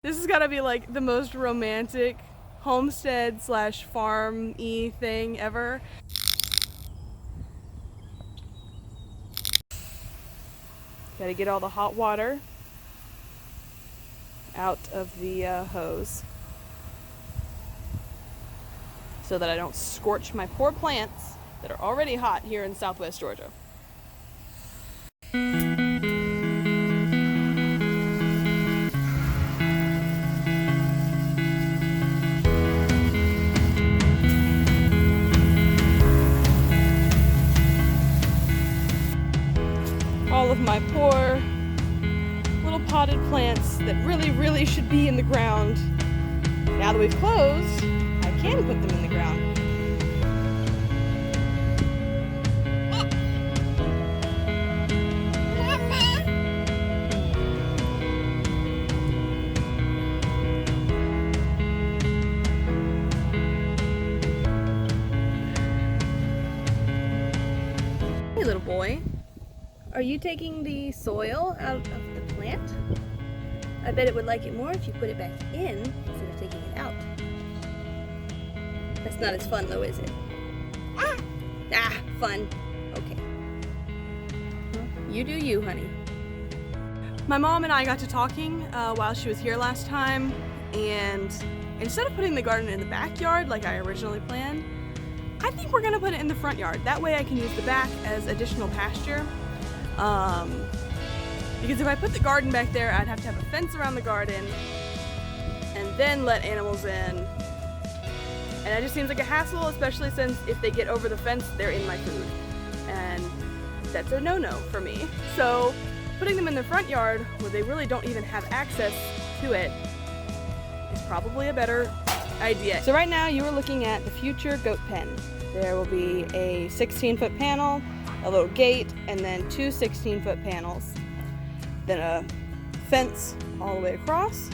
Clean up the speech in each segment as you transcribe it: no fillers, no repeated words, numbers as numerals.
This has got to be like the most romantic homestead slash farm-y thing ever. Gotta get all the hot water out of the hose so that I don't scorch my poor plants that are already hot here in Southwest Georgia. All of my poor little potted plants that really should be in the ground. Now that we've closed, I can put them in the ground. Hey little boy. Are you taking the soil out of the plant? I bet it would like it more if you put it back in instead of taking it out. That's not as fun though, is it? Fun. Okay. Well, you do you, honey. My mom and I got to talking while she was here last time, and instead of putting the garden in the backyard like I originally planned, I think we're gonna put it in the front yard. That way I can use the back as additional pasture. Because if I put the garden back there, I'd have to have a fence around the garden and then let animals in. And it just seems like a hassle, especially since if they get over the fence, they're in my food. And that's a no-no for me. So putting them in the front yard where they really don't even have access to it is probably a better idea. So right now you are looking at the future goat pen. There will be a 16-foot panel, a little gate, and then two 16-foot panels. Then a fence all the way across.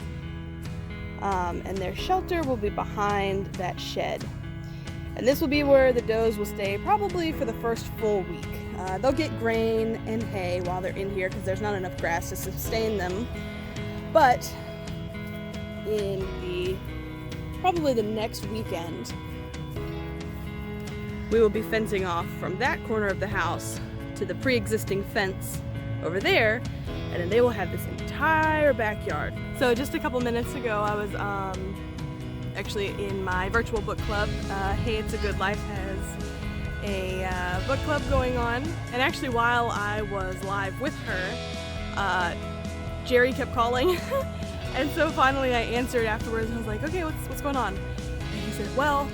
And their shelter will be behind that shed. And this will be where the does will stay probably for the first full week. They'll get grain and hay while they're in here because there's not enough grass to sustain them. But in probably the next weekend, we will be fencing off from that corner of the house to the pre-existing fence over there, and then they will have this entire backyard. So just a couple minutes ago, I was actually in my virtual book club. Hey, It's a Good Life has a book club going on, and actually while I was live with her, Jerry kept calling, and so finally I answered afterwards. I was like, okay, what's going on? And he said, well,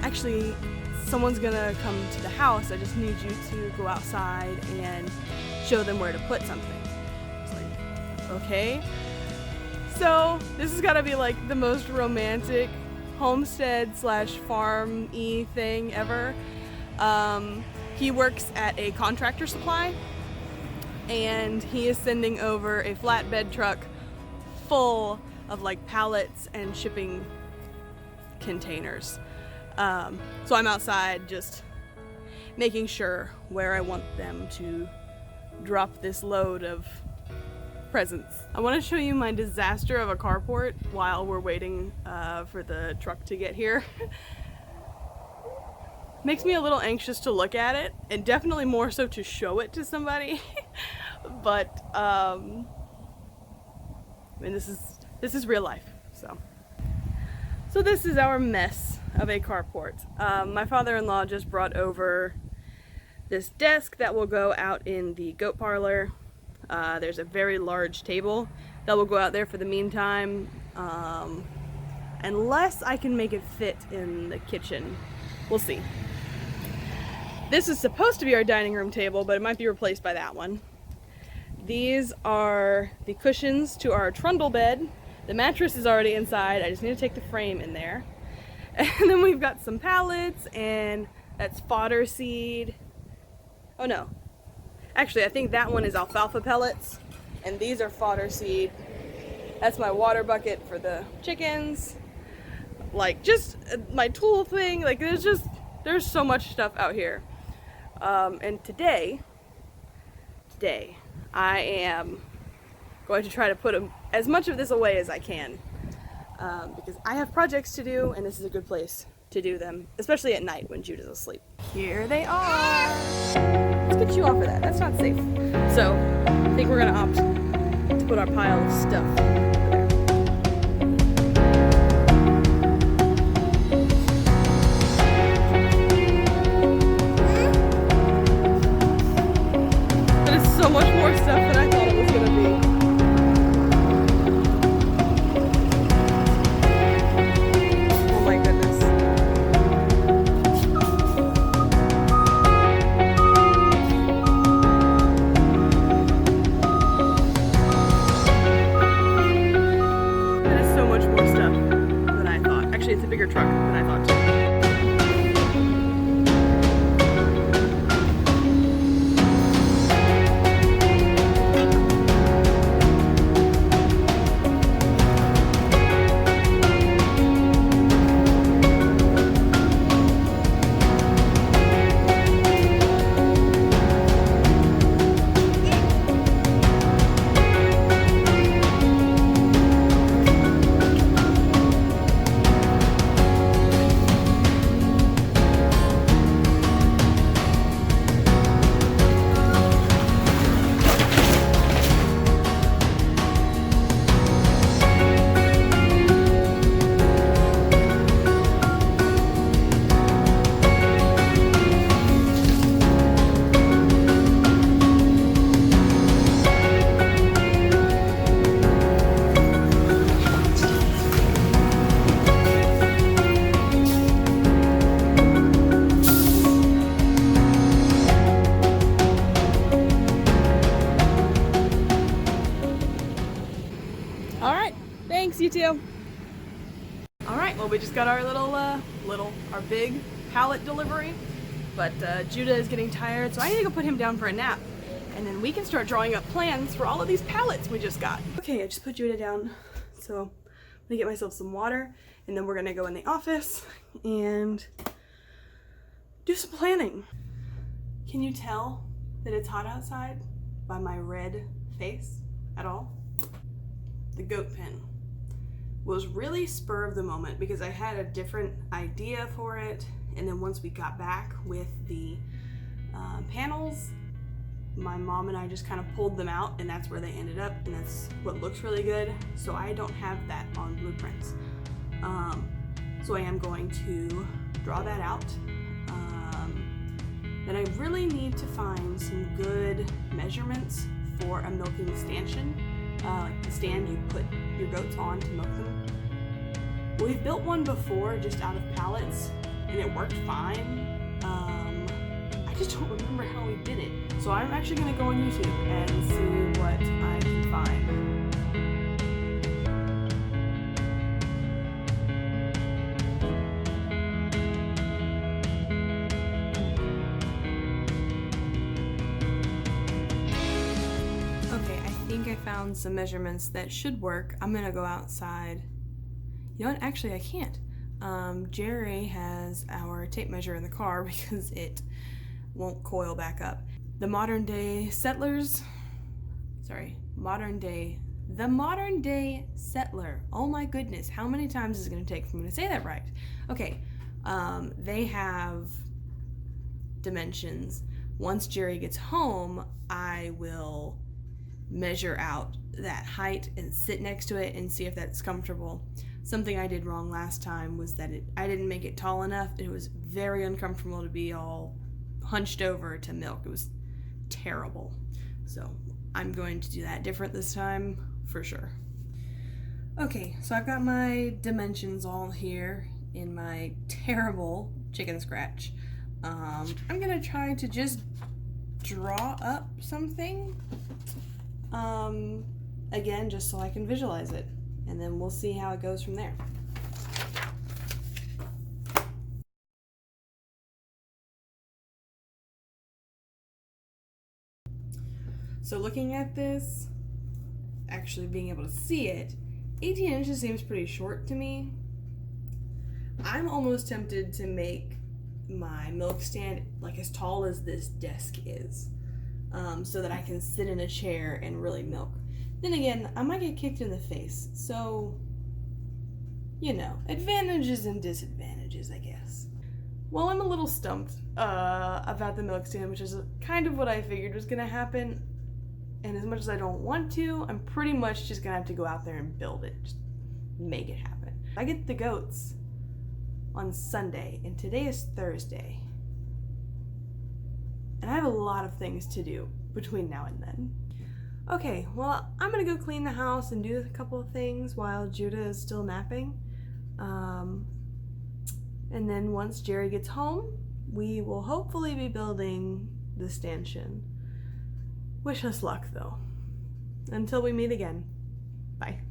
actually, someone's gonna come to the house. I just need you to go outside and show them where to put something. I was like, okay. So this has got to be like the most romantic homestead slash farm-y thing ever. He works at a contractor supply, and he is sending over a flatbed truck full of like pallets and shipping containers. So I'm outside just making sure where I want them to drop this load of presents. I want to show you my disaster of a carport while we're waiting for the truck to get here. Makes me a little anxious to look at it, and definitely more so to show it to somebody. But I mean, this is real life. So this is our mess of a carport. My father-in-law just brought over this desk that will go out in the goat parlor. There's a very large table that will go out there for the meantime, unless I can make it fit in the kitchen. We'll see. This is supposed to be our dining room table, but it might be replaced by that one. These are the cushions to our trundle bed. The mattress is already inside. I just need to take the frame in there. And then we've got some pallets, and that's fodder seed. Oh no. Actually, I think that one is alfalfa pellets, and these are fodder seed. That's my water bucket for the chickens. Like, just my tool thing. Like, there's so much stuff out here. And today I am going to try to put as much of this away as I can. Because I have projects to do, and this is a good place to do them, especially at night when Judah's asleep. Here they are! Let's get you off of that, that's not safe. So, I think we're gonna opt to put our pile of stuff over there. That is so much more stuff than I thought it was gonna be. It's a bigger truck than I thought too. You too. All right, well, we just got our our big pallet delivery, but Judah is getting tired, so I need to go put him down for a nap, and then we can start drawing up plans for all of these pallets we just got. Okay, I just put Judah down, so I'm gonna get myself some water, and then we're gonna go in the office and do some planning. Can you tell that it's hot outside by my red face at all? The goat pen was really spur of the moment because I had a different idea for it, and then once we got back with the panels, my mom and I just kind of pulled them out, and that's where they ended up, and that's what looks really good. So I don't have that on blueprints. So I am going to draw that out. Then I really need to find some good measurements for a milking stanchion. Like the stand you put your goats on to milk them. We've built one before just out of pallets, and it worked fine. I just don't remember how we did it. So I'm actually going to go on YouTube and see what I can find. I found some measurements that should work. I'm gonna go outside. You know what? Actually, I can't. Jerry has our tape measure in the car because it won't coil back up. The modern day settler. Oh my goodness, how many times is it gonna take for me to say that right? Okay, they have dimensions. Once Jerry gets home, I will measure out that height and sit next to it and see if that's comfortable. Something I did wrong last time was that I didn't make it tall enough. It was very uncomfortable to be all hunched over to milk. It was terrible. So I'm going to do that different this time for sure. Okay, so I've got my dimensions all here in my terrible chicken scratch. I'm gonna try to just draw up something. Again, just so I can visualize it, and then we'll see how it goes from there. So looking at this, actually being able to see it, 18 inches seems pretty short to me. I'm almost tempted to make my milk stand like as tall as this desk is. So that I can sit in a chair and really milk. Then again, I might get kicked in the face, so, you know, advantages and disadvantages, I guess. Well, I'm a little stumped about the milk stand, which is kind of what I figured was gonna happen. And as much as I don't want to, I'm pretty much just gonna have to go out there and build it. Just make it happen. I get the goats on Sunday, and today is Thursday. And I have a lot of things to do between now and then. Okay, well, I'm gonna go clean the house and do a couple of things while Judah is still napping. And then once Jerry gets home, we will hopefully be building the stanchion. Wish us luck, though. Until we meet again. Bye.